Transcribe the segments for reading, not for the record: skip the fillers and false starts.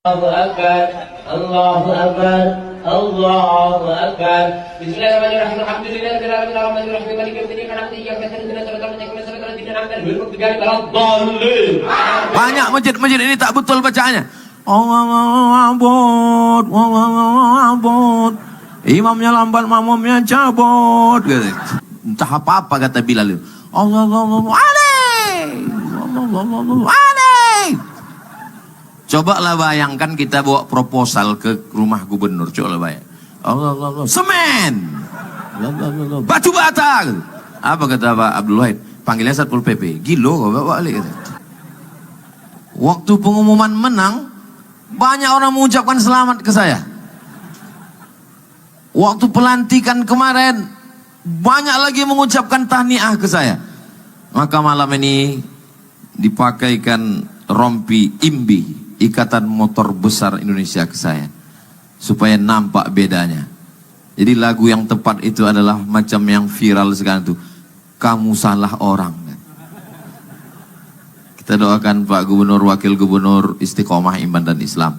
Allahu Akbar, Allahu Akbar, Allahu Akbar. Bismillahirrahmanirrahim. Alhamdulillahirabbil alamin arrahmanir rahim maliki yaumiddin na'budu wa iyyaka nasta'in ihdinas siratal mustaqim siratal ladzina an'amta 'alaihim ghairil maghdubi 'alaihim waladdallin. Banyak masjid-masjid ini tak betul bacaannya. Imamnya lambat, makmumnya cabut. Entah apa-apa kata Bilal itu. Cobalah bayangkan kita bawa proposal ke rumah gubernur. Coba bayang. Semen, batu bata. Apa kata Pak Abdul Wahid? Panggilnya Satpol PP. Gilo kau bawa balik. Waktu pengumuman menang, banyak orang mengucapkan selamat ke saya. Waktu pelantikan kemarin, banyak lagi mengucapkan tahniah ke saya. Maka malam ini dipakaikan rompi IMBI, Ikatan Motor Besar Indonesia, ke saya, supaya nampak bedanya. Jadi lagu yang tepat itu adalah macam yang viral sekarang itu, kamu salah orang. Kita doakan Pak Gubernur, Wakil Gubernur istiqomah iman dan Islam,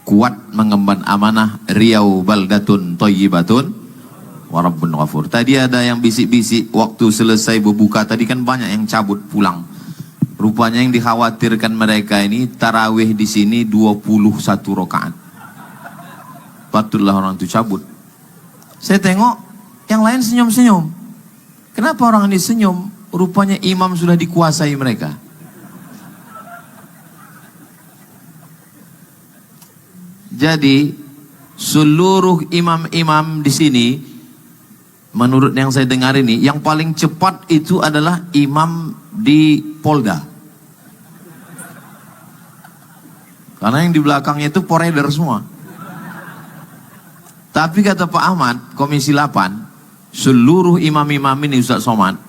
kuat mengemban amanah. Riau baldatun thayyibatun wa rabbun ghafur. Tadi ada yang bisik-bisik waktu selesai berbuka tadi, kan banyak yang cabut pulang. Rupanya yang dikhawatirkan mereka ini tarawih di sini 21 rakaat. Patutlah orang itu cabut. Saya tengok yang lain senyum-senyum. Kenapa orang ini senyum? Rupanya imam sudah dikuasai mereka. Jadi seluruh imam-imam di sini, menurut yang saya dengar ini, yang paling cepat itu adalah imam di Polda. Karena yang di belakangnya itu poreder semua. Tapi kata Pak Ahmad, Komisi 8, seluruh imam-imam ini Ustaz Somad,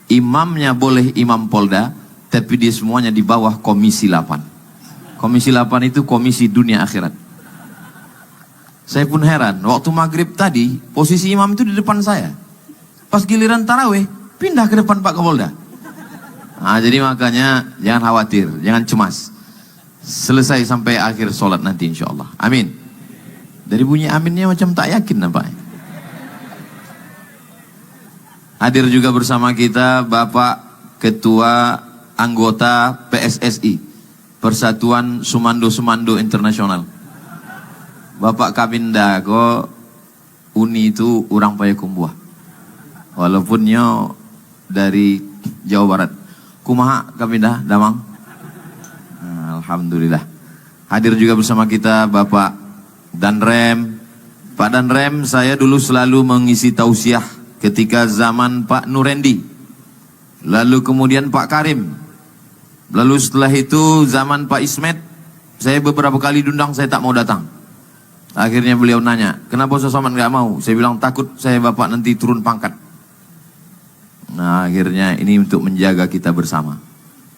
imamnya boleh imam Polda, tapi dia semuanya di bawah Komisi 8. Komisi 8 itu komisi dunia akhirat. Saya pun heran, waktu maghrib tadi, posisi imam itu di depan saya. Pas giliran tarawih, pindah ke depan Pak Kapolda. Nah, jadi makanya jangan khawatir, jangan cemas. Selesai sampai akhir sholat nanti insya Allah. Amin. Dari bunyi aminnya macam tak yakin nampaknya. Hadir juga bersama kita Bapak Ketua Anggota PSSI, Persatuan Sumando-Sumando Internasional, Bapak Kabinda. Kok Uni itu orang Payakumbuh, walaupunnya dari Jawa Barat. Kumaha Kabinda Damang? Alhamdulillah. Hadir juga bersama kita Bapak Danrem. Pak Danrem, saya dulu selalu mengisi tausiah ketika zaman Pak Nurendi, lalu kemudian Pak Karim, lalu setelah itu zaman Pak Ismet. Saya beberapa kali diundang, saya tak mau datang. Akhirnya beliau nanya, kenapa Ustaz Somad gak mau? Saya bilang takut saya Bapak nanti turun pangkat. Nah akhirnya ini untuk menjaga kita bersama.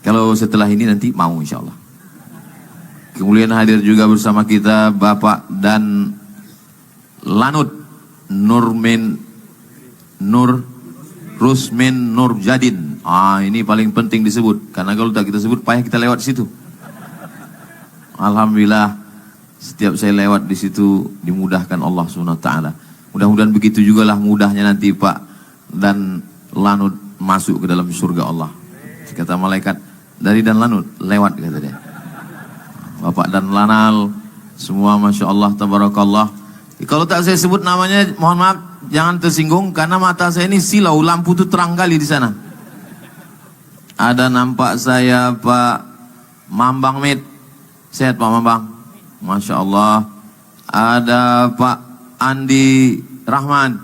Kalau setelah ini nanti mau insya Allah. Kemudian hadir juga bersama kita Bapak dan Lanut Rusmin Nurjadin. Ini paling penting disebut, karena kalau tak kita sebut payah kita lewat situ. Alhamdulillah, setiap saya lewat di situ dimudahkan Allah SWT. Mudah-mudahan begitu juga lah mudahnya nanti Pak dan Lanut masuk ke dalam surga Allah. Kata malaikat, dari dan Lanut lewat, kata dia. Bapak dan Lanal semua Masya Allah Tabarakallah. Kalau tak saya sebut namanya, mohon maaf, jangan tersinggung, karena mata saya ini silau, lampu itu terang kali di sana. Ada nampak saya Pak Mambang Mit. Sehat Pak Mambang? Masya Allah. Ada Pak Andi Rahman.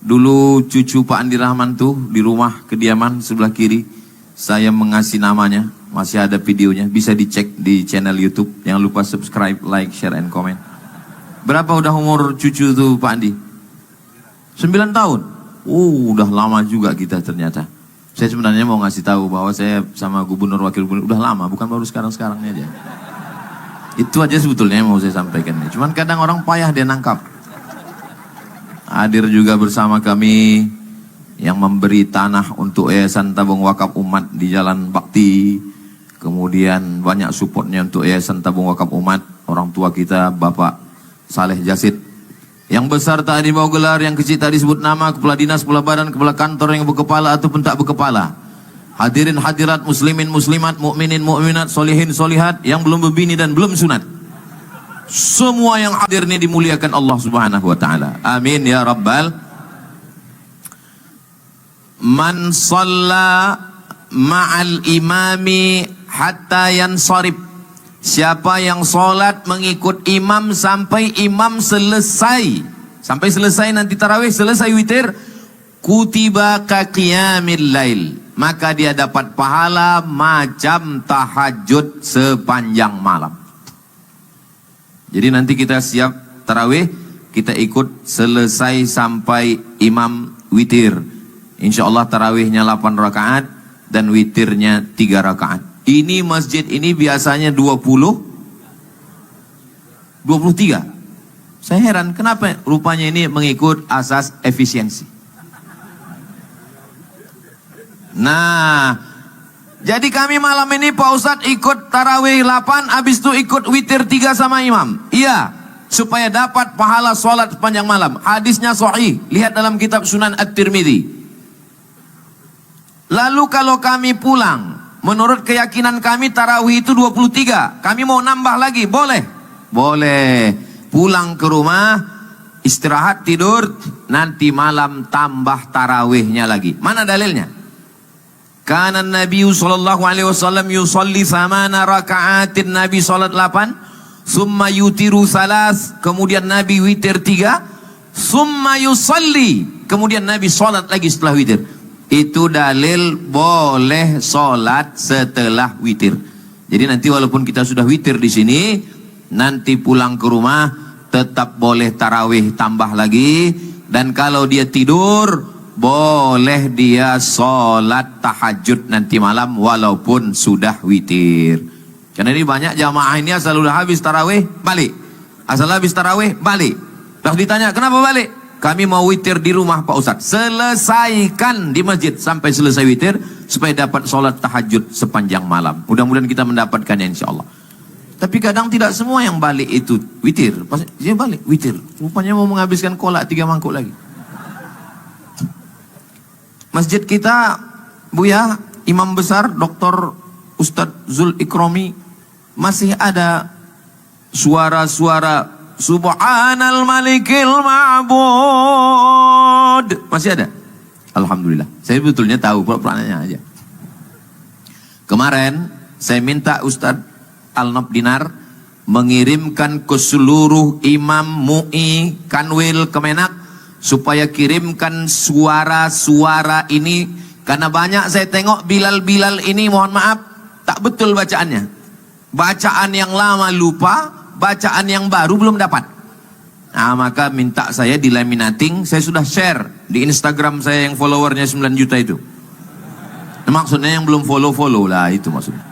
Dulu cucu Pak Andi Rahman tuh di rumah kediaman sebelah kiri, saya mengasih namanya. Masih ada videonya, bisa dicek di channel YouTube. Jangan lupa subscribe, like, share, and comment. Berapa udah umur cucu tuh Pak Andi? 9 tahun. Udah lama juga kita ternyata. Saya sebenarnya mau ngasih tahu bahwa saya sama gubernur, wakil gubernur udah lama, bukan baru sekarang-sekarangnya aja. Itu aja sebetulnya yang mau saya sampaikan. Cuman kadang orang payah dia nangkap. Hadir juga bersama kami yang memberi tanah untuk Yayasan Tabung Wakaf Umat di Jalan Bakti. Kemudian banyak supportnya untuk Yayasan Tabung Wakaf Umat, orang tua kita Bapak Saleh Jasid. Yang besar tak dibawa gelar, yang kecil tak disebut nama, kepala dinas, kepala badan, kepala kantor yang berkepala ataupun tak berkepala. Hadirin hadirat, muslimin muslimat, mukminin mukminat, solihin solihat, yang belum berbini dan belum sunat. Semua yang hadir ini dimuliakan Allah Subhanahu wa taala. Amin ya rabbal. Man shalla ma'al imami hatta yansarif. Siapa yang solat mengikut imam sampai imam selesai, sampai selesai nanti tarawih, selesai witir, kutiba ka qiyamil lail, maka dia dapat pahala macam tahajud sepanjang malam. Jadi nanti kita siap tarawih, kita ikut selesai sampai imam witir. Insya Allah tarawihnya 8 rakaat dan witirnya 3 rakaat. Ini masjid ini biasanya 23. Saya heran kenapa rupanya ini mengikut asas efisiensi. Nah, jadi kami malam ini Pak Ustadz ikut tarawih 8, habis itu ikut witir 3 sama imam. Iya, supaya dapat pahala sholat sepanjang malam. Hadisnya sahih, lihat dalam kitab Sunan At-Tirmidzi. Lalu kalau kami pulang, menurut keyakinan kami tarawih itu 23. Kami mau nambah lagi, boleh? Boleh. Pulang ke rumah, istirahat, tidur, nanti malam tambah tarawihnya lagi. Mana dalilnya? Karena Nabi sallallahu alaihi wasallam yusalli 8 raka'atin, Nabi salat 8, summa yutiru salas, kemudian Nabi witir 3, summa yusalli, kemudian Nabi salat lagi setelah witir. Itu dalil boleh sholat setelah witir. Jadi nanti walaupun kita sudah witir di sini, nanti pulang ke rumah tetap boleh tarawih tambah lagi. Dan kalau dia tidur, boleh dia sholat tahajud nanti malam walaupun sudah witir. Karena ini banyak jamaah ini asal udah habis tarawih balik, asal habis tarawih balik. Terus ditanya kenapa balik? Kami mau witir di rumah Pak Ustadz. Selesaikan di masjid sampai selesai witir supaya dapat sholat tahajud sepanjang malam. Mudah-mudahan kita mendapatkannya insya Allah. Tapi kadang tidak semua yang balik itu witir. Pas dia balik witir, rupanya mau menghabiskan kolak 3 mangkuk lagi. Masjid kita, Buya, imam besar Dr. Ustadz Zul Ikromi, masih ada suara-suara Subhanal Malikil Ma'bud. Masih ada? Alhamdulillah. Saya betulnya tahu, pura-puranya aja. Kemarin saya minta Ustadz Al-Nab Dinar mengirimkan ke seluruh imam MUI Kanwil Kemenak supaya kirimkan suara-suara ini, karena banyak saya tengok Bilal-Bilal ini, mohon maaf, tak betul bacaannya. Bacaan yang lama lupa, bacaan yang baru belum dapat. Nah, maka minta saya di laminating. Saya sudah share di Instagram saya yang followernya 9 juta itu. Nah, maksudnya yang belum follow lah, itu maksudnya.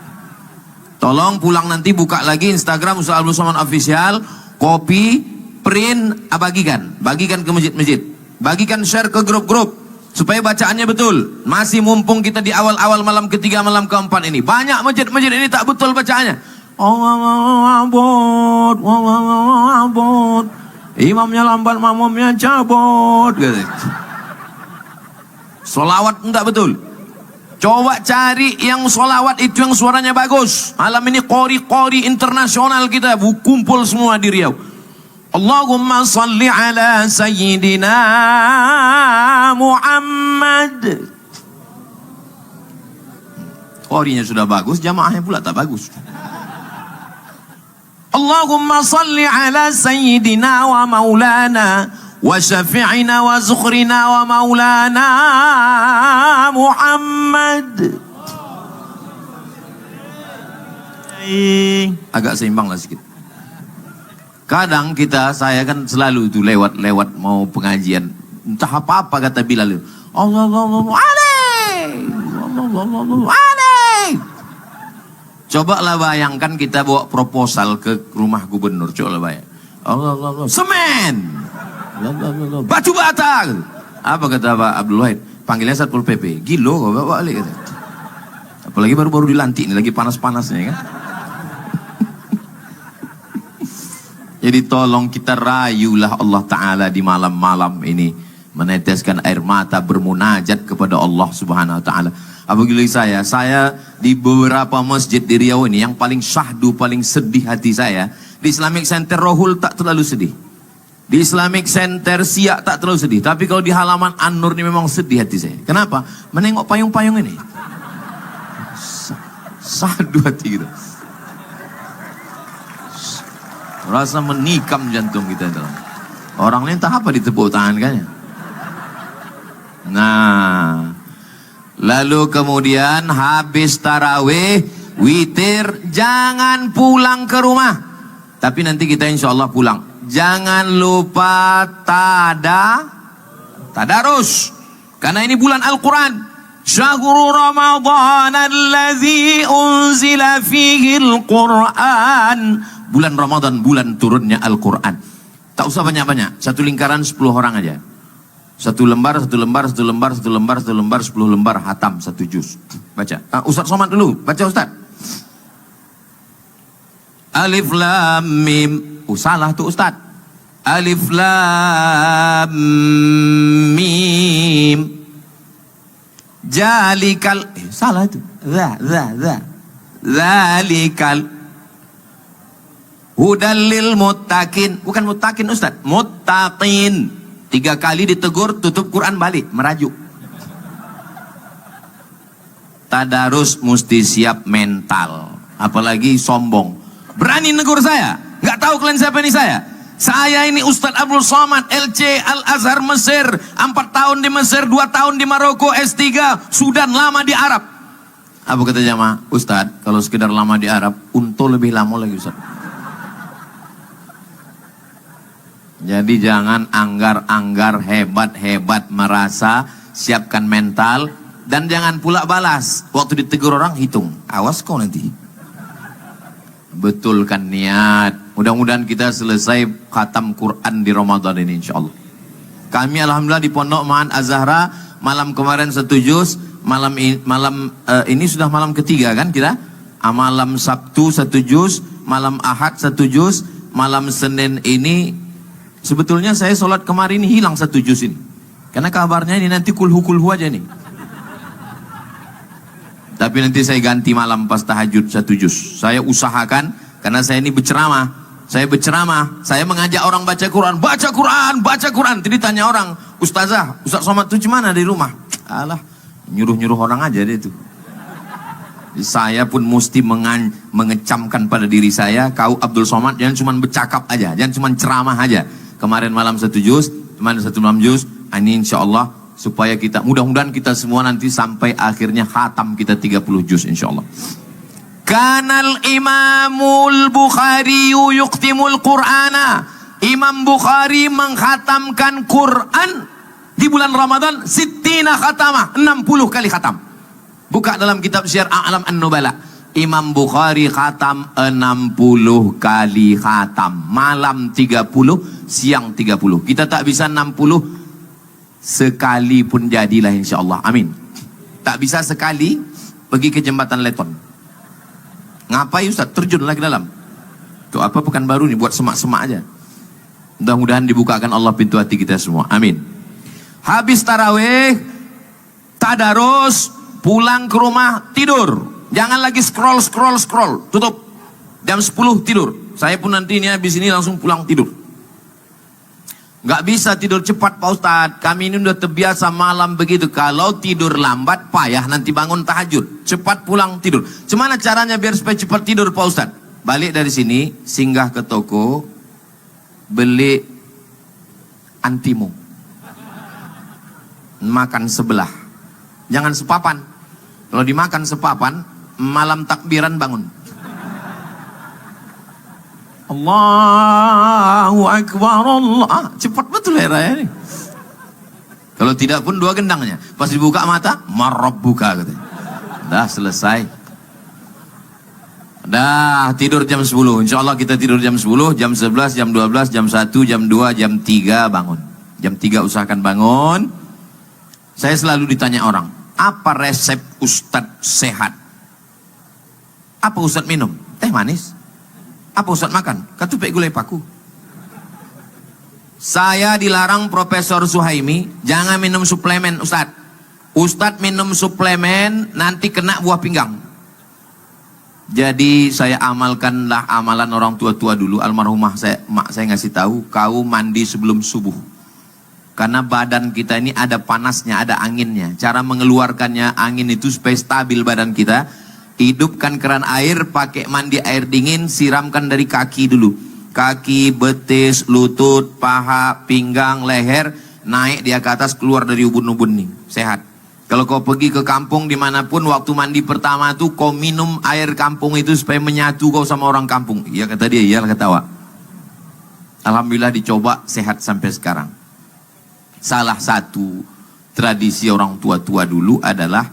Tolong pulang nanti buka lagi Instagram Ustaz Abdul Somad Official, copy, print, bagikan ke masjid-masjid, bagikan, share ke grup-grup supaya bacaannya betul. Masih mumpung kita di awal-awal malam ketiga, malam keempat ini, banyak masjid-masjid ini tak betul bacaannya. Allah, imamnya lambat, makmumnya cabut. Solawat enggak betul. Coba cari yang solawat itu yang suaranya bagus. Malam ini qori-qori internasional kita kumpul semua di Riau. Allahumma salli ala sayyidina Muhammad. Qorinya sudah bagus, jamaahnya pula tak bagus. Allahumma salli ala sayyidina wa maulana wa syafi'ina wa zukhrina wa maulana Muhammad. Agak seimbang lah sedikit. Kadang saya kan selalu itu lewat mau pengajian, entah apa-apa kata Bilal itu, Allahu alaih. Cobalah bayangkan kita bawa proposal ke rumah gubernur, cobalah bayang. Allah, semen, batu bata. Apa kata Pak Abdul Wahid? Panggilnya Satpol PP. Gilo kau bawa balik kata. Apa Apalagi baru-baru dilantik, ini lagi panas-panasnya kan. Jadi tolong kita rayulah Allah Ta'ala di malam-malam ini, meneteskan air mata, bermunajat kepada Allah Subhanahu Wa Ta'ala. Apabila saya di beberapa masjid di Riau ini, yang paling syahdu, paling sedih hati saya, di Islamic Center Rohul tak terlalu sedih, di Islamic Center Siak tak terlalu sedih, tapi kalau di halaman An-Nur ini memang sedih hati saya. Kenapa? Menengok payung-payung ini, syahdu hati gitu, rasa menikam jantung kita dalam. Orang lain tak apa ditepuk tangan kan ya. Nah, lalu kemudian habis tarawih, witir, jangan pulang ke rumah. Tapi nanti kita insya Allah pulang. Jangan lupa tadarus. Karena ini bulan Al-Quran. Syahrul Ramadan allazi unzila fihi Al-Quran. Bulan Ramadan, bulan turunnya Al-Quran. Tak usah banyak-banyak. Satu lingkaran 10 orang aja. Satu lembar, 10 lembar, hatam 1 juz. Baca. Ustaz Somad dulu, baca Ustaz. Alif Lam Mim. Salah tuh Ustaz. Alif Lam Mim. Jalikal. Salah itu. Zalikal. Hudallil muttaqin. Bukan muttaqin Ustaz. Muttaqin. 3 kali ditegur, tutup Quran balik, merajuk. Tadarus mesti siap mental, apalagi sombong. Berani negur saya, nggak tahu kalian siapa ini saya. Saya ini Ustadz Abdul Somad, LC Al-Azhar Mesir, 4 tahun di Mesir, 2 tahun di Maroko, S3, Sudan, lama di Arab. Apa kata jamaah? Ustadz, kalau sekedar lama di Arab, untung lebih lama lagi Ustadz. Jadi jangan anggar-anggar hebat-hebat merasa, siapkan mental, dan jangan pula balas. Waktu ditegur orang hitung, awas kau nanti. Betulkan niat. Mudah-mudahan kita selesai khatam Quran di Ramadan ini insya Allah. Kami alhamdulillah di Pondok Ma'an Az-Zahra, malam kemarin 1 juz, malam ini sudah malam ketiga kan kita? Malam Sabtu 1 juz, malam Ahad 1 juz, malam Senin ini. Sebetulnya saya sholat kemarin hilang 1 juz ini. Karena kabarnya ini nanti kulhu aja nih. Tapi nanti saya ganti malam pas tahajud 1 juz. Saya usahakan, karena saya ini berceramah. Saya mengajak orang baca Quran. Baca Quran. Jadi tanya orang, Ustaz Somad itu gimana di rumah? Alah, nyuruh orang aja deh itu. Saya pun mesti mengecamkan pada diri saya, kau Abdul Somad jangan cuma bercakap aja, jangan cuma ceramah aja. Kemarin malam 1 juz, kemarin 1 malam juz, ini insya Allah supaya kita, mudah-mudahan kita semua nanti sampai akhirnya khatam kita 30 juz insya Allah. Kanal Imamul Bukhari yuktimul Qur'ana. Imam Bukhari menghatamkan Quran di bulan Ramadan 60 khatamah, 60 kali khatam. Buka dalam kitab Syiar A'lam An-Nubala. Imam Bukhari khatam 60 kali khatam. Malam 30, siang 30. Kita tak bisa 60 sekali pun jadilah insya Allah. Amin. Tak bisa sekali pergi ke jembatan Leton. Ngapain Ustaz? Terjun lagi dalam. Itu apa Pekanbaru nih, buat semak-semak aja. Mudah-mudahan dibukakan Allah pintu hati kita semua. Amin. Habis tarawih, tadarus, pulang ke rumah, tidur. Jangan lagi scroll. Tutup. Jam 10 tidur. Saya pun nanti ini habis ini langsung pulang tidur. Nggak bisa tidur cepat Pak Ustadz. Kami ini udah terbiasa malam begitu. Kalau tidur lambat payah nanti bangun tahajud. Cepat pulang tidur. Gimana caranya biar supaya cepat tidur Pak Ustadz? Balik dari sini, singgah ke toko, beli antimu. Makan sebelah. Jangan sepapan. Kalau dimakan sepapan, malam takbiran bangun. Allahu Akbar Allah. Cepat betul ya raya ini. Kalau tidak pun 2 gendangnya. Pas dibuka mata, marabbuka katanya. Dah selesai. Dah tidur jam 10. Insya Allah kita tidur jam 10, jam 11, jam 12, jam 1, jam 2, jam 3 bangun. Jam 3 usahakan bangun. Saya selalu ditanya orang, apa resep Ustadz sehat? Apa Ustaz minum? Teh manis. Apa Ustaz makan? Ketupek gulai paku. Saya dilarang Profesor Suhaimi, jangan minum suplemen Ustaz. Ustaz minum suplemen nanti kena buah pinggang. Jadi saya amalkanlah amalan orang tua-tua dulu. Almarhumah mak saya ngasih tahu, kau mandi sebelum subuh. Karena badan kita ini ada panasnya, ada anginnya. Cara mengeluarkannya angin itu supaya stabil badan kita. Hidupkan keran air, pakai mandi air dingin, siramkan dari kaki dulu. Kaki, betis, lutut, paha, pinggang, leher, naik dia ke atas, keluar dari ubun-ubun nih. Sehat. Kalau kau pergi ke kampung dimanapun, waktu mandi pertama tuh kau minum air kampung itu supaya menyatu kau sama orang kampung. Iya kata dia, iyalah ketawa. Alhamdulillah dicoba, sehat sampai sekarang. Salah satu tradisi orang tua-tua dulu adalah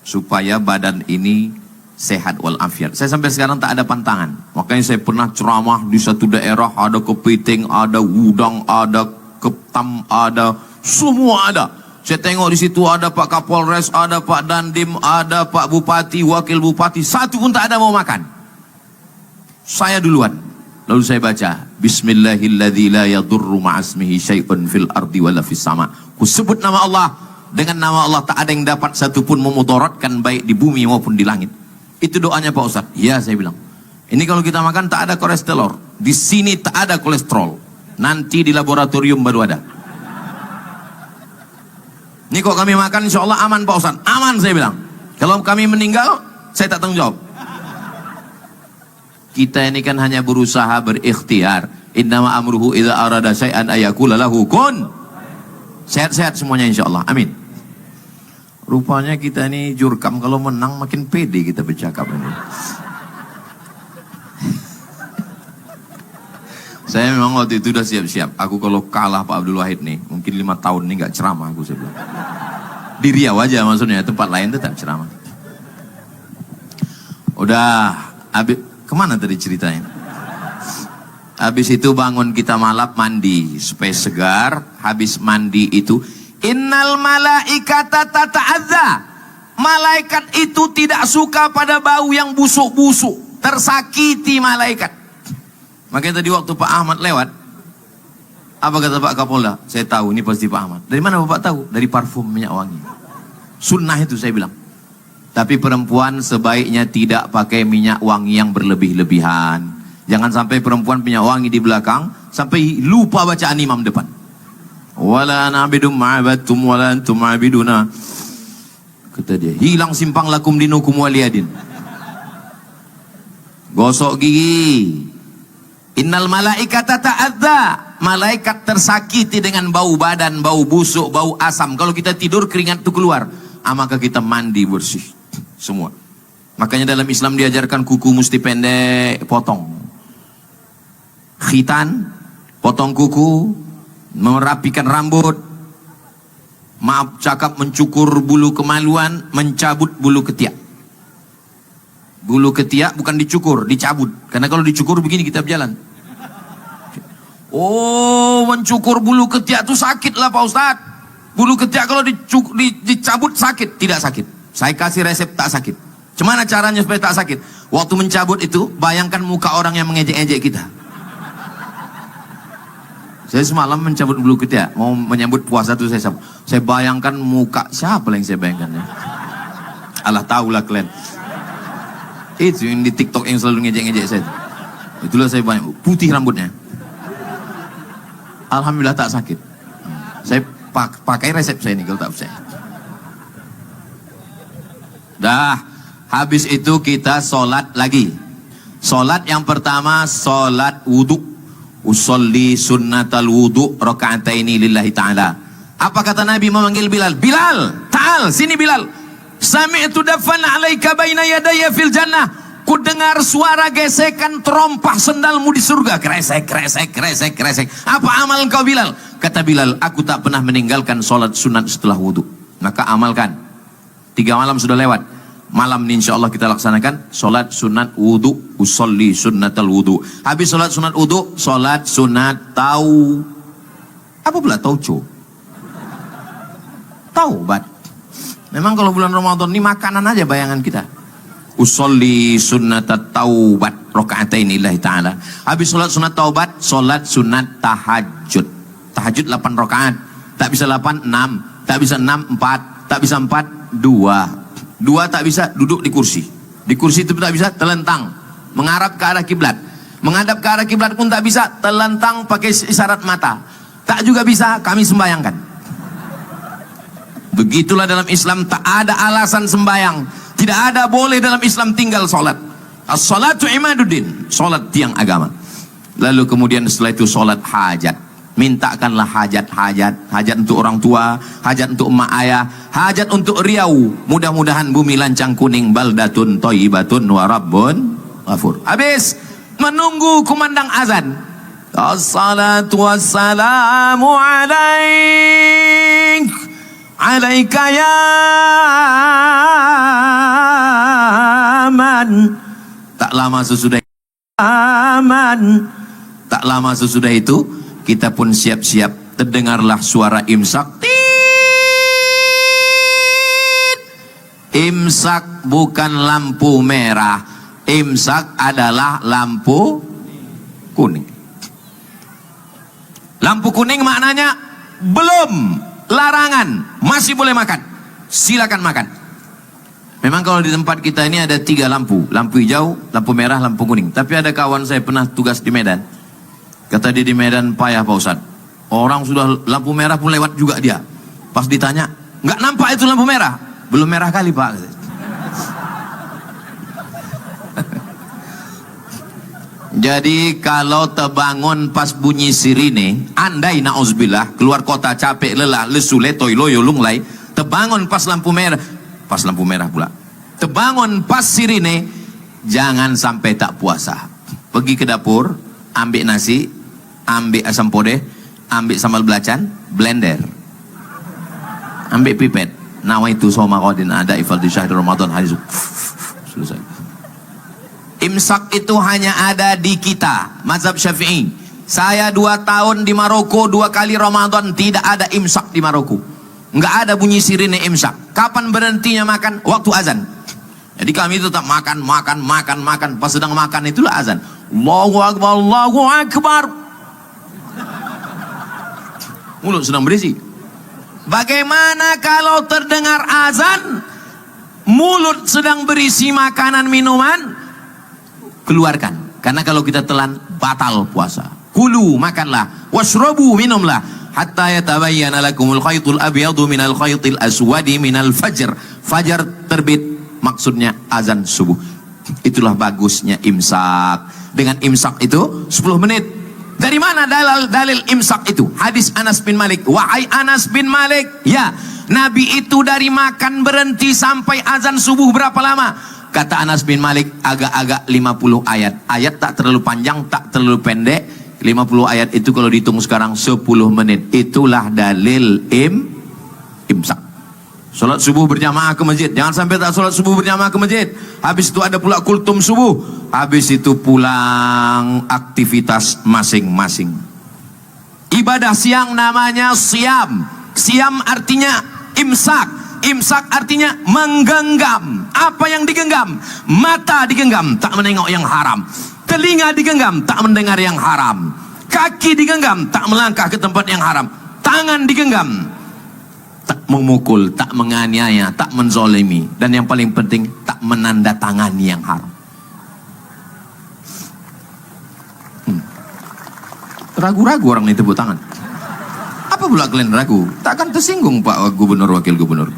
supaya badan ini sehat walafiat. Saya sampai sekarang tak ada pantangan. Makanya saya pernah ceramah di satu daerah, ada kepiting, ada udang, ada ketam, ada semua ada. Saya tengok di situ ada Pak Kapolres, ada Pak Dandim, ada Pak Bupati, Wakil Bupati, satu pun tak ada mau makan. Saya duluan. Lalu saya baca, Bismillahilladzi la yadurru ma'asmihi syai'un fil ardi wala fis sama. Ku sebut nama Allah, dengan nama Allah tak ada yang dapat satu pun memudaratkan baik di bumi maupun di langit. Itu doanya Pak Ustaz. Ya, saya bilang. Ini kalau kita makan tak ada kolesterol. Di sini tak ada kolesterol. Nanti di laboratorium baru ada. Ini kok kami makan insya Allah aman Pak Ustaz. Aman saya bilang. Kalau kami meninggal, saya tak tanggung jawab. Kita ini kan hanya berusaha berikhtiar. Innama amruhu idza arada syai'an ayaqula lahu kun. Sehat-sehat semuanya insya Allah. Amin. Rupanya kita ini jurkam, kalau menang makin pede kita bercakap ini. Saya memang waktu itu udah siap-siap. Aku kalau kalah Pak Abdul Wahid nih, mungkin 5 tahun nih gak ceramah aku, saya bilang. Di Riau aja maksudnya, tempat lain tetap ceramah. Udah, kemana tadi ceritanya? Habis itu bangun kita malam mandi supaya segar. Habis mandi itu, innal malaikata tata'adza. Malaikat itu tidak suka pada bau yang busuk-busuk. Tersakiti malaikat. Makanya tadi waktu Pak Ahmad lewat, apa kata Pak Kapolda? Saya tahu ini pasti Pak Ahmad. Dari mana Bapak tahu? Dari parfum minyak wangi. Sunnah itu saya bilang. Tapi perempuan sebaiknya tidak pakai minyak wangi yang berlebih-lebihan. Jangan sampai perempuan minyak wangi di belakang sampai lupa bacaan imam depan. Wala na'bidum ma'abattum wala antum ma'abiduna. Kata dia, hilang simpang lakum dinukum waliyadin. Gosok gigi. Innal malaikata ta'adza. Malaikat tersakiti dengan bau badan, bau busuk, bau asam. Kalau kita tidur keringat itu keluar. Maka kita mandi bersih semua. Makanya dalam Islam diajarkan kuku mesti pendek, potong. Khitan, potong kuku, merapikan rambut. Maaf cakap, mencukur bulu kemaluan, mencabut bulu ketiak. Bulu ketiak bukan dicukur, dicabut. Karena kalau dicukur begini kita berjalan. Oh, mencukur bulu ketiak itu sakit lah Pak Ustadz. Bulu ketiak kalau dicabut sakit. Tidak sakit. Saya kasih resep tak sakit. Gimana caranya supaya tak sakit? Waktu mencabut itu, bayangkan muka orang yang mengejek-ejek kita. Saya semalam mencabut bulu ketiak. Mau menyambut puasa itu saya bayangkan muka siapa yang saya bayangkan ya? Allah tahulah kalian. Itu yang di TikTok yang selalu ngejek-ngejek saya. Itulah saya banyak. Putih rambutnya. Alhamdulillah tak sakit. Saya pakai resep saya ini kalau tak percaya. Dah, habis itu kita sholat lagi. Sholat yang pertama, sholat wudhu. Usolli sunnatal wudhu raka'ataini lillahi ta'ala. Apa kata Nabi memanggil Bilal? Bilal, ta'al, sini Bilal. Sami'tu dafan alaika baina yadaya fil jannah. Ku dengar suara gesekan terompah sendalmu di surga. Kresek, kresek, kresek, kresek. Apa amal kau Bilal? Kata Bilal, aku tak pernah meninggalkan sholat sunat setelah wudhu. Maka amalkan. 3 malam sudah lewat. Malam ini insya Allah kita laksanakan sholat sunat wudhu. Usolli sunnatal wudhu. Habis sholat sunat wudhu, sholat sunat tau. Apa pula tauco? Taubat. Memang kalau bulan Ramadan ini makanan aja bayangan kita. usolli sunnatat taubat rakaatain lillahi ta'ala. Habis sholat sunat taubat, sholat sunat tahajud. Tahajud 8 rakaat. Tak bisa 8, 6. Tak bisa 6, 4. Tak bisa 4, 2. 2 tak bisa, duduk di kursi. Di kursi itu tak bisa, telentang. Mengarah ke arah kiblat. Menghadap ke arah kiblat pun tak bisa, telentang pakai isyarat mata. Tak juga bisa, kami sembayangkan. Begitulah dalam Islam, tak ada alasan sembayang. Tidak ada boleh dalam Islam tinggal sholat. As-salatu imaduddin, sholat tiang agama. Lalu kemudian setelah itu sholat hajat. Mintakanlah hajat-hajat. Hajat untuk orang tua, hajat untuk emak ayah, hajat untuk Riau. Mudah-mudahan bumi lancang kuning, baldatun thayyibatun wa rabbun ghafur. Habis menunggu kumandang azan. As-salatu wassalamu alaik, alaika ya man. Tak lama sesudah tak lama sesudah itu kita pun siap-siap, terdengarlah suara imsak. Tiit. Imsak bukan lampu merah, imsak adalah lampu kuning. Lampu kuning maknanya belum, larangan, masih boleh makan, silakan makan. Memang kalau di tempat kita ini ada 3 lampu, lampu hijau, lampu merah, lampu kuning. Tapi ada kawan saya pernah tugas di Medan, kata dia di Medan, payah Pak Ustadz, orang sudah lampu merah pun lewat juga dia. Pas ditanya, nggak nampak itu lampu merah? Belum merah kali Pak. Jadi kalau terbangun pas bunyi sirine, andai na'uzubillah, keluar kota capek, lelah, lesu, letoy, loyo, lunglai, terbangun pas lampu merah pula, terbangun pas sirine, jangan sampai tak puasa. Pergi ke dapur, ambil nasi, ambil asam podeh, ambil sambal belacan, blender, ambil pipet, nawaitu soma qadin ada ifal di syahr Ramadan hadis. Selesai. Imsak itu hanya ada di kita, mazhab Syafi'i. Saya 2 tahun di Maroko, 2 kali Ramadan tidak ada imsak di Maroko. Nggak ada bunyi sirine imsak. Kapan berhentinya makan? Waktu azan. Jadi kami tetap makan. Pas sedang makan itulah azan. Allahu Akbar, Allahu Akbar. Mulut sedang berisi. Bagaimana kalau terdengar azan, mulut sedang berisi makanan minuman? Keluarkan, karena kalau kita telan batal puasa. Kulu, makanlah, washrabu, minumlah, hatta yatabayyana lakumul khaytul abyadu minal khaytil aswadi minal fajr. Fajar terbit, maksudnya azan subuh. Itulah bagusnya imsak. Dengan imsak itu 10 menit. Dari mana dalil imsak itu? Hadis Anas bin Malik. Wahai Anas bin Malik, ya, Nabi itu dari makan berhenti sampai azan subuh berapa lama? Kata Anas bin Malik, agak-agak 50 ayat. Ayat tak terlalu panjang, tak terlalu pendek. 50 ayat itu kalau dihitung sekarang 10 menit. Itulah dalil imsak. Sholat subuh berjamaah ke masjid. Jangan sampai tak sholat subuh berjamaah ke masjid. Habis itu ada pula kultum subuh. Habis itu pulang aktivitas masing-masing. Ibadah siang namanya siam. Siam artinya imsak. Imsak artinya menggenggam. Apa yang digenggam? Mata digenggam, tak menengok yang haram. Telinga digenggam, tak mendengar yang haram. Kaki digenggam, tak melangkah ke tempat yang haram. Tangan digenggam, tak memukul, tak menganiaya, tak menzolimi. Dan yang paling penting, tak menandatangani yang haram. Ragu-ragu orang ini tepuk tangan. Apa pula kalian ragu? Takkan tersinggung Pak Gubernur, Wakil Gubernur.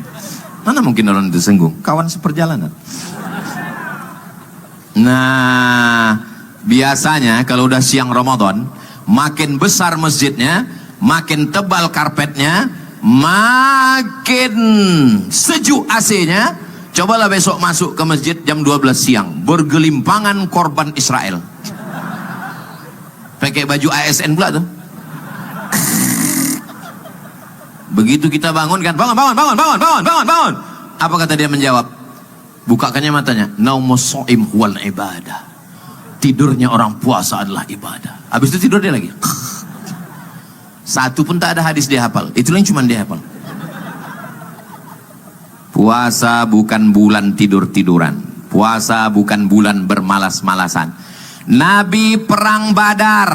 Mana mungkin orang tersinggung? Kawan seperjalanan. Nah, biasanya kalau udah siang Ramadan, makin besar masjidnya, makin tebal karpetnya, makin sejuk AC-nya. Cobalah besok masuk ke masjid jam 12 siang, bergelimpangan korban Israel. Pakai baju ASN pula tuh. Begitu kita bangun kan, bangun. Apa kata dia menjawab? Bukakannya matanya, naumus shaim wal ibadah. Tidurnya orang puasa adalah ibadah. Habis itu tidur dia lagi. Satu pun tak ada hadis dia hafal. Itulah yang cuma dia hafal. Puasa bukan bulan tidur-tiduran. Puasa bukan bulan bermalas-malasan. Nabi perang Badar.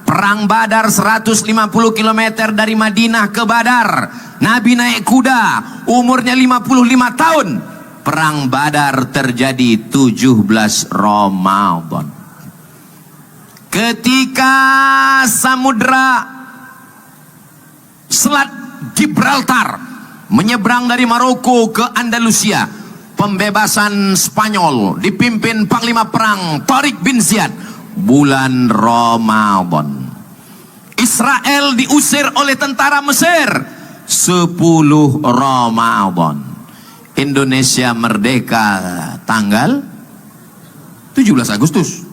Perang Badar 150 km dari Madinah ke Badar. Nabi naik kuda, umurnya 55 tahun. Perang Badar terjadi 17 Ramadan. Ketika samudra Selat Gibraltar menyeberang dari Maroko ke Andalusia, pembebasan Spanyol dipimpin Panglima Perang Tariq bin Ziyad, bulan Ramadan. Israel diusir oleh tentara Mesir, 10 Ramadan. Indonesia merdeka tanggal 17 Agustus.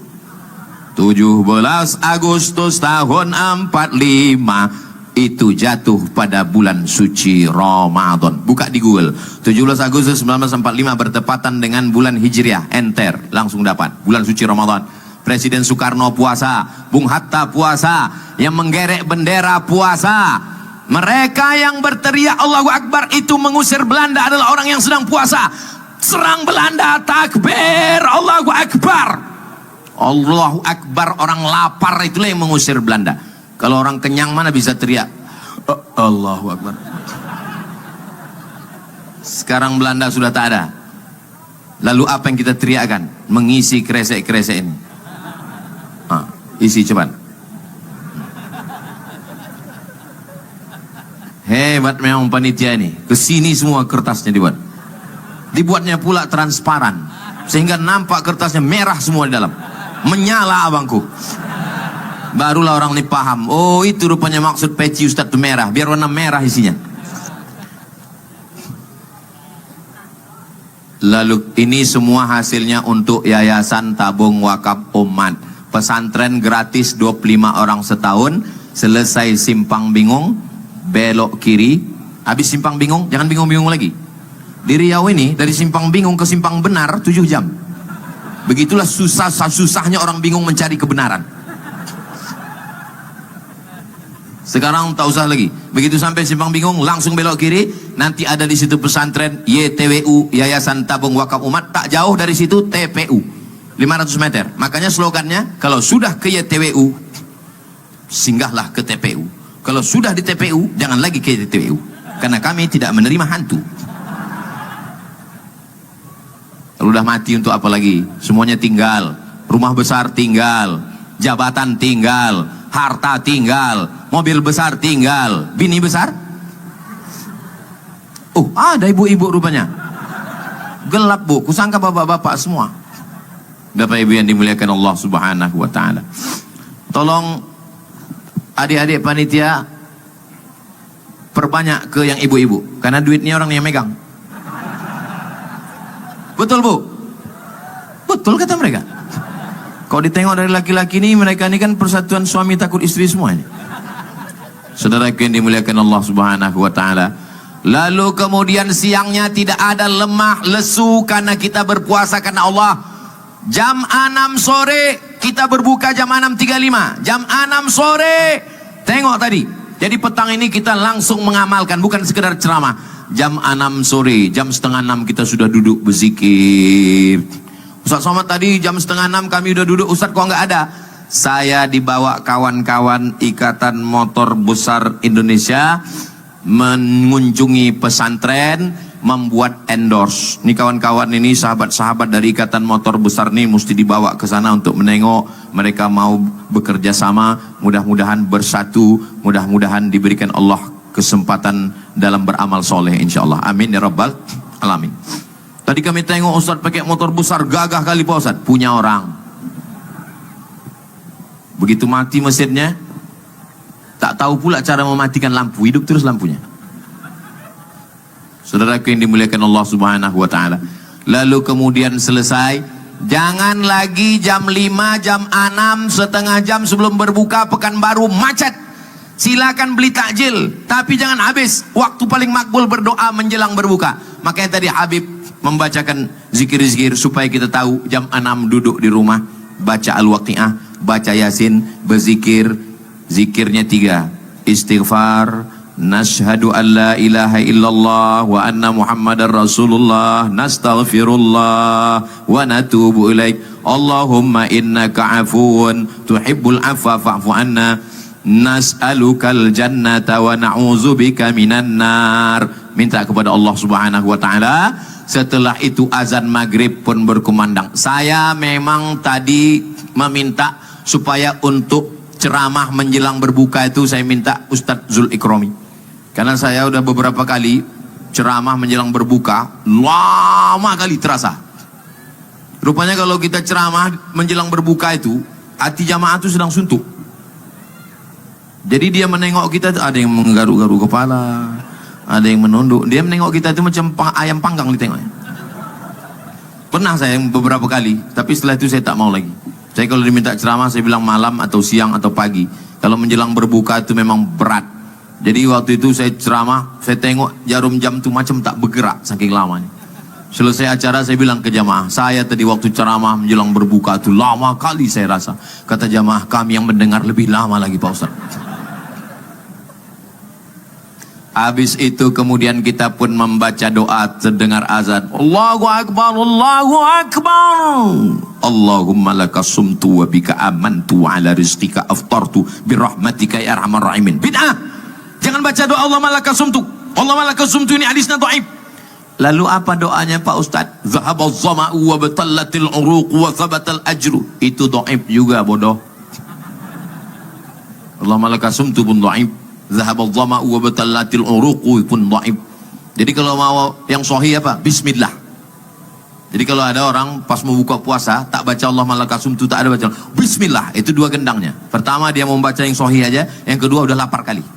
17 Agustus tahun 45 itu jatuh pada bulan suci Ramadan. Buka di Google. 17 Agustus 1945 bertepatan dengan bulan Hijriah. Enter, langsung dapat. Bulan suci Ramadan. Presiden Soekarno puasa, Bung Hatta puasa, yang menggerek bendera puasa. Mereka yang berteriak Allahu Akbar itu mengusir Belanda adalah orang yang sedang puasa. Serang Belanda, takbir, Allahu Akbar. Allahu Akbar, orang lapar itulah yang mengusir Belanda. Kalau orang kenyang mana bisa teriak Allahu Akbar. Sekarang Belanda sudah tak ada. Lalu apa yang kita teriakkan? Mengisi kresek-kresek ini. Isi cepat. Hebat memang panitia ini. Kesini semua kertasnya dibuat. Dibuatnya pula transparan, sehingga nampak kertasnya merah semua di dalam. Menyala abangku. Barulah orang ini paham. Oh, itu rupanya maksud peci Ustadz itu merah, biar warna merah isinya. Lalu ini semua hasilnya untuk Yayasan Tabung Wakaf Umat. Pesantren gratis 25 orang setahun. Selesai Simpang Bingung, belok kiri. Habis Simpang Bingung, jangan bingung-bingung lagi. Di Riau ini dari Simpang Bingung ke Simpang Benar 7 jam. Begitulah susahnya orang bingung mencari kebenaran. Sekarang tak usah lagi. Begitu sampai Simpang Bingung langsung belok kiri, nanti ada di situ pesantren YTWU, Yayasan Tabung Wakaf Umat. Tak jauh dari situ TPU, 500 meter. Makanya slogannya, kalau sudah ke YTWU singgahlah ke TPU. Kalau sudah di TPU jangan lagi ke YTWU, karena kami tidak menerima hantu. Kalau udah mati untuk apa lagi? Semuanya tinggal. Rumah besar tinggal, jabatan tinggal, harta tinggal, mobil besar tinggal, bini besar. Oh, ada ibu-ibu rupanya. Gelap bu, kusangka bapak-bapak semua. Bapak ibu yang dimuliakan Allah Subhanahu wa ta'ala, tolong adik-adik panitia perbanyak ke yang ibu-ibu, karena duitnya orang yang megang. Betul bu? Betul kata mereka. Kalau ditengok dari laki-laki ini, mereka ini kan persatuan suami takut istri semua ini. Saudara yang dimuliakan Allah Subhanahu wa ta'ala. Lalu kemudian siangnya tidak ada lemah lesu karena kita berpuasa karena Allah. Jam 6 sore kita berbuka, jam 6.35. Jam 6 sore. Tengok tadi. Jadi petang ini kita langsung mengamalkan, bukan sekedar ceramah. Jam 6 sore, jam setengah 6 kita sudah duduk berzikir. Ustaz Somad tadi jam setengah 6 kami udah duduk. Ustaz kok nggak ada? Saya dibawa kawan-kawan Ikatan Motor Besar Indonesia mengunjungi pesantren, membuat endorse. Ini kawan-kawan ini, sahabat-sahabat dari Ikatan Motor Besar ini mesti dibawa ke sana untuk menengok. Mereka mau bekerja sama, mudah-mudahan bersatu, mudah-mudahan diberikan Allah kesempatan dalam beramal soleh insyaallah. Amin ya rabbal alamin. Tadi kami tengok Ustaz pakai motor besar, gagah kali Pak Ustaz. Punya orang. Begitu mati mesinnya, tak tahu pula cara mematikan lampu, hidup terus lampunya. Saudaraku yang dimuliakan Allah Subhanahu wa ta'ala. Lalu kemudian selesai, jangan lagi jam 5, jam 6, setengah jam sebelum berbuka Pekanbaru macet. Silakan beli takjil, tapi jangan habis. Waktu paling makbul berdoa menjelang berbuka. Makanya tadi Habib membacakan zikir-zikir supaya kita tahu jam 6 duduk di rumah, baca Al-Waqi'ah, baca Yasin, berzikir. Zikirnya 3, istighfar, Nashhadu an la ilaha illallah wa anna Muhammadar Rasulullah. Nastaghfirullah wa natubu ilaik. Allahumma innaka afuwun tuhibbul afwa fa'fu anna. Nas'alukal jannata wa na'udzubika minan nar. Minta kepada Allah Subhanahu wa taala. Setelah itu azan maghrib pun berkumandang. Saya memang tadi meminta supaya untuk ceramah menjelang berbuka itu saya minta Ustadz Zul Ikromi. Karena saya udah beberapa kali ceramah menjelang berbuka, lama kali terasa. Rupanya kalau kita ceramah menjelang berbuka itu, hati jamaah itu sedang suntuk. Jadi dia menengok kita, ada yang menggaruk-garuk kepala, ada yang menunduk. Dia menengok kita itu macam ayam panggang ditengoknya. Pernah saya beberapa kali, tapi setelah itu saya tak mau lagi. Saya kalau diminta ceramah, saya bilang malam atau siang atau pagi. Kalau menjelang berbuka itu memang berat. Jadi waktu itu saya ceramah, saya tengok jarum jam itu macam tak bergerak saking lamanya. Selesai acara saya bilang ke jamaah, saya tadi waktu ceramah menjelang berbuka itu lama kali saya rasa. Kata jamaah, kami yang mendengar lebih lama lagi Pak Ustaz. Habis itu kemudian kita pun membaca doa terdengar azan. Allahu Akbar, Allahu Akbar. Allahumma laka sumtu wa bika amantu wa ala rizqika aftartu birahmatika ya arhamar rahimin. Bid'ah. Jangan baca doa Allahumma laka sumtu. Allahumma laka sumtu, ini hadisnya dhaif. Lalu apa doanya Pak Ustaz? Zahabaz zama'u wa batallatil uruq wa thabatal ajru. Itu dhaif juga bodoh. Allahumma laka sumtu pun dhaif. Zahabaz zama'u wa batallatil uruq pun dhaif. Jadi kalau mau yang sahih apa? Bismillah. Jadi kalau ada orang pas mau buka puasa tak baca Allahumma laka sumtu, tak ada baca Bismillah, itu dua gendangnya. Pertama dia mau baca yang sahih aja, yang kedua udah lapar kali.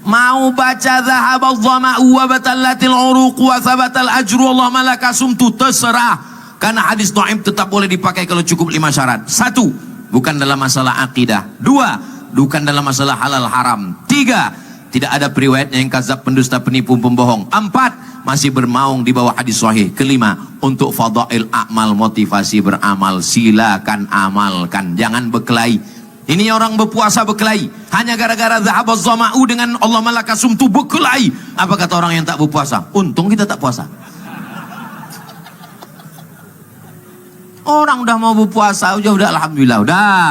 Mau baca zahabaz zama'u wa batallatil uruq wa thabatal ajru Allahumma laka sumtu, terserah. Karena hadis dhaif tetap boleh dipakai kalau cukup 5 syarat. 1, bukan dalam masalah akidah. 2, bukan dalam masalah halal haram. 3, tidak ada periwayatnya yang kazab, pendusta, penipu, pembohong. 4, masih bermaung di bawah hadis sahih. 5, untuk fadail amal, motivasi beramal, silakan amalkan, jangan berkelahi. Ini orang berpuasa berkelahi hanya gara-gara zahabaz zama'u dengan Allahumma laka sumtu berkelahi. Apa kata orang yang tak berpuasa? Untung kita tak puasa. Orang udah mau berpuasa, udah alhamdulillah, udah.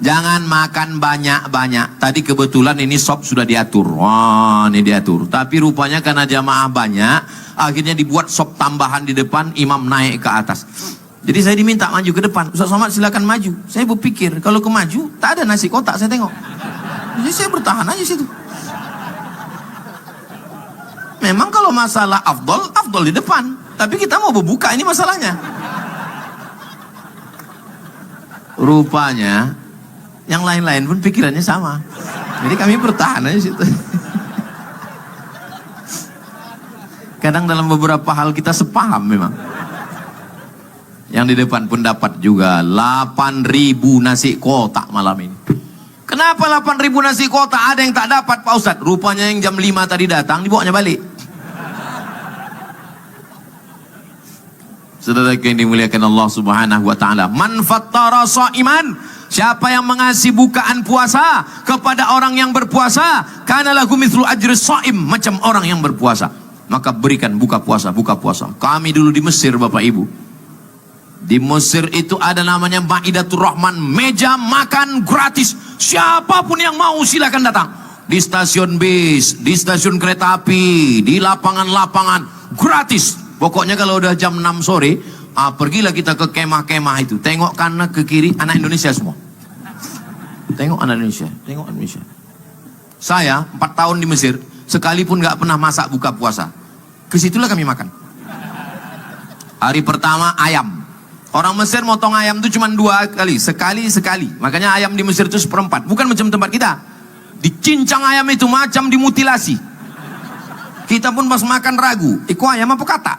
Jangan makan banyak-banyak. Tadi kebetulan ini sop sudah diatur. Wah, ini diatur. Tapi rupanya karena jamaah banyak, akhirnya dibuat sop tambahan di depan, imam naik ke atas. Jadi saya diminta maju ke depan. Ustaz Somad silakan maju. Saya berpikir kalau ke maju tak ada nasi kotak, saya tengok. Jadi saya bertahan aja situ. Memang kalau masalah afdol di depan. Tapi kita mau berbuka, ini masalahnya. Rupanya yang lain-lain pun pikirannya sama. Jadi kami bertahan aja situ. Kadang dalam beberapa hal kita sepaham memang. Yang di depan pun dapat juga 8.000 nasi kotak malam ini. Kenapa 8.000 nasi kotak? Ada yang tak dapat Pak Ustadz. Rupanya yang jam 5 tadi datang, dibawanya balik. Saudara yang dimuliakan Allah Subhanahu wa taala, man fattara shaiman, siapa yang mengasih bukaan puasa kepada orang yang berpuasa, kana lahu mithlu ajri shaim, macam orang yang berpuasa. Maka berikan buka puasa. Kami dulu di Mesir Bapak Ibu. Di Mesir itu ada namanya Maidatur Rahman, meja makan gratis. Siapapun yang mau silakan datang. Di stasiun bis, di stasiun kereta api, di lapangan-lapangan, gratis. Pokoknya kalau udah jam 6 sore, pergilah kita ke kemah-kemah itu. Tengok kanan ke kiri, anak Indonesia semua. Tengok anak Indonesia. Saya 4 tahun di Mesir, sekalipun gak pernah masak buka puasa. Kesitulah kami makan. Hari pertama ayam. Orang Mesir motong ayam itu cuma 2 kali, sekali. Makanya ayam di Mesir itu 1/4. Bukan macam tempat kita. Dicincang ayam itu macam dimutilasi. Kita pun pas makan ragu, iko ayam apa kata?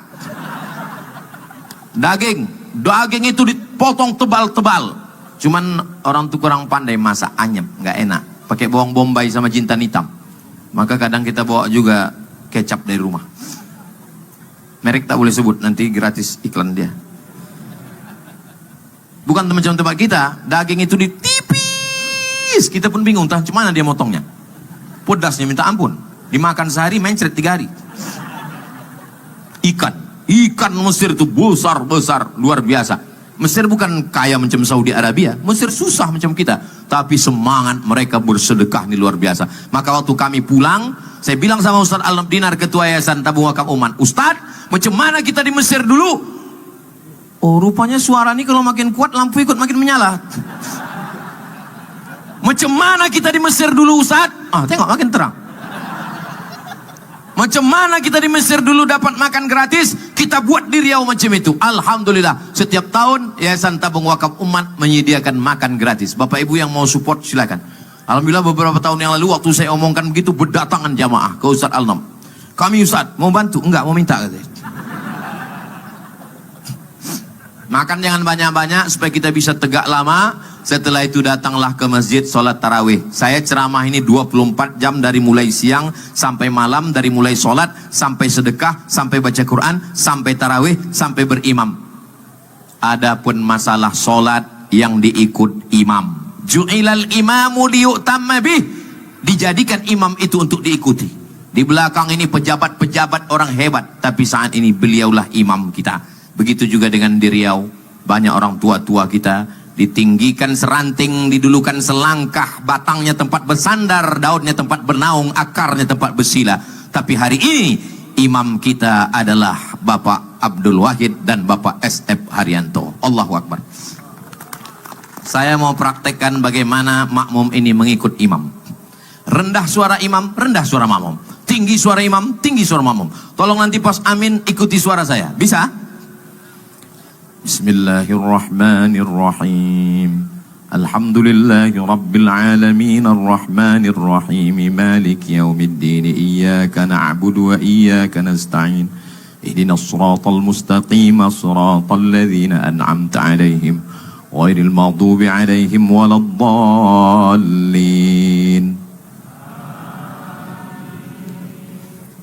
Daging itu dipotong tebal-tebal. Cuman orang tuh kurang pandai masak, anyep, nggak enak. Pakai bawang bombay sama jintan hitam. Maka kadang kita bawa juga kecap dari rumah. Merek tak boleh sebut, nanti gratis iklan dia. Bukan macam tempat kita, daging itu ditipis. Kita pun bingung, entah cuma mana dia motongnya. Pedasnya minta ampun. Dimakan sehari, mencret 3 hari. Ikan Mesir itu besar-besar, luar biasa. Mesir bukan kaya macam Saudi Arabia. Mesir susah macam kita. Tapi semangat mereka bersedekah ini luar biasa. Maka waktu kami pulang, saya bilang sama Ustaz Al-Dinar, Ketua Yayasan Tabung Wakaf Umat, Ustaz, macam mana kita di Mesir dulu? Oh, rupanya suara ini kalau makin kuat, lampu ikut makin menyala. Macam mana kita di Mesir dulu, Ustaz? Tengok makin terang. Macam mana kita di Mesir dulu dapat makan gratis, kita buat di Riau macam itu. Alhamdulillah, setiap tahun Yayasan Tabung Wakaf Umat menyediakan makan gratis. Bapak Ibu yang mau support silakan. Alhamdulillah beberapa tahun yang lalu waktu saya omongkan begitu, berdatangan jamaah ke Ustaz Al-Nam. Kami Ustaz, mau bantu? Enggak, mau minta katanya. Makan jangan banyak-banyak supaya kita bisa tegak lama. Setelah itu datanglah ke masjid sholat tarawih. Saya ceramah ini 24 jam dari mulai siang sampai malam, dari mulai sholat sampai sedekah, sampai baca Quran, sampai tarawih, sampai berimam. Adapun masalah sholat yang diikut imam, ju'ilal imamu liyu'tamma bih, dijadikan imam itu untuk diikuti. Di belakang ini pejabat-pejabat orang hebat, tapi saat ini beliaulah imam kita. Begitu juga dengan di Riau, banyak orang tua-tua kita ditinggikan seranting, didulukan selangkah, batangnya tempat bersandar, daunnya tempat bernaung, akarnya tempat bersila. Tapi hari ini imam kita adalah Bapak Abdul Wahid dan Bapak SF Haryanto. Allahu Akbar. Saya mau praktekkan bagaimana makmum ini mengikut imam. Rendah suara imam, rendah suara makmum. Tinggi suara imam, tinggi suara makmum. Tolong nanti pas amin ikuti suara saya. Bisa? Bismillahirrahmanirrahim. Alhamdulillahi Rabbil Alamin Ar-Rahmanir-Rahim Maliki Yawmiddin Iyyaka na'budu wa iyyaka nasta'in Ihdinas siratal mustaqim Siratal ladzina an'amta 'alaihim ghairil maghdubi 'alaihim waladdallin.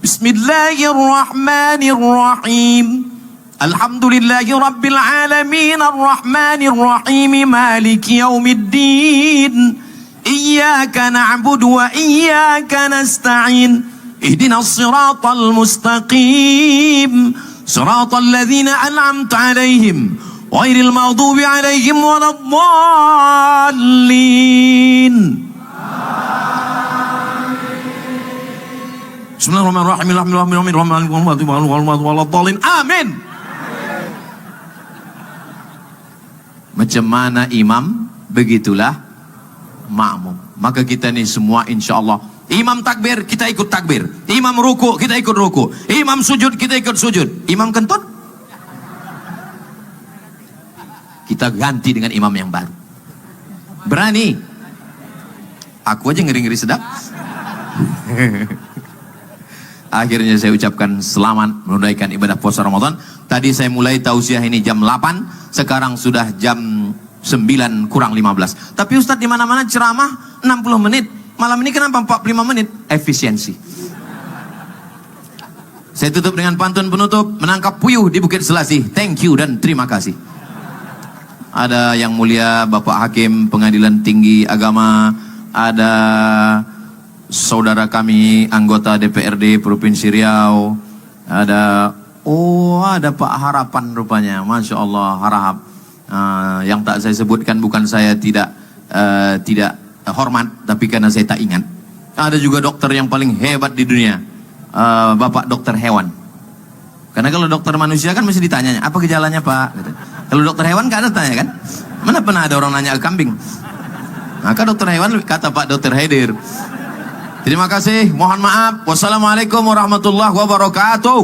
Bismillahirrahmanirrahim. Alhamdulillahi Rabbil Alamin Ar-Rahmanir-Rahim Maliki Yawmiddin Iyyaka na'budu wa iyyaka nasta'in Ihdinas siratal mustaqim Siratal ladzina an'amta 'alaihim ghairil maghdubi 'alaihim waladdallin. Bismillahirrahmanirrahim. Amin. Macam mana imam, begitulah makmum. Maka kita ni semua insya Allah, imam takbir, kita ikut takbir. Imam ruku, kita ikut ruku. Imam sujud, kita ikut sujud. Imam kentut, kita ganti dengan imam yang baru. Berani? Aku aja ngeri-ngeri sedap. Akhirnya saya ucapkan selamat menunaikan ibadah puasa Ramadan. Tadi saya mulai tausiah ini jam 8, sekarang sudah jam 9 kurang 15. Tapi Ustadz di mana-mana ceramah 60 menit. Malam ini kenapa 45 menit? Efisiensi. Saya tutup dengan pantun penutup, menangkap puyuh di Bukit Selasih. Thank you dan terima kasih. Ada yang mulia Bapak Hakim Pengadilan Tinggi Agama, ada saudara kami anggota DPRD Provinsi Riau, ada Pak Harapan rupanya, Masya Allah, Harahap. Yang tak saya sebutkan bukan saya tidak hormat, tapi karena saya tak ingat. Ada juga dokter yang paling hebat di dunia, Bapak Dokter Hewan. Karena kalau dokter manusia kan mesti ditanya, apa gejalanya Pak? Gitu. Kalau dokter hewan gak ada tanya kan? Mana pernah ada orang nanya ke kambing? Maka dokter hewan kata Pak Dokter Haidir. Terima kasih, mohon maaf. Wassalamualaikum warahmatullahi wabarakatuh.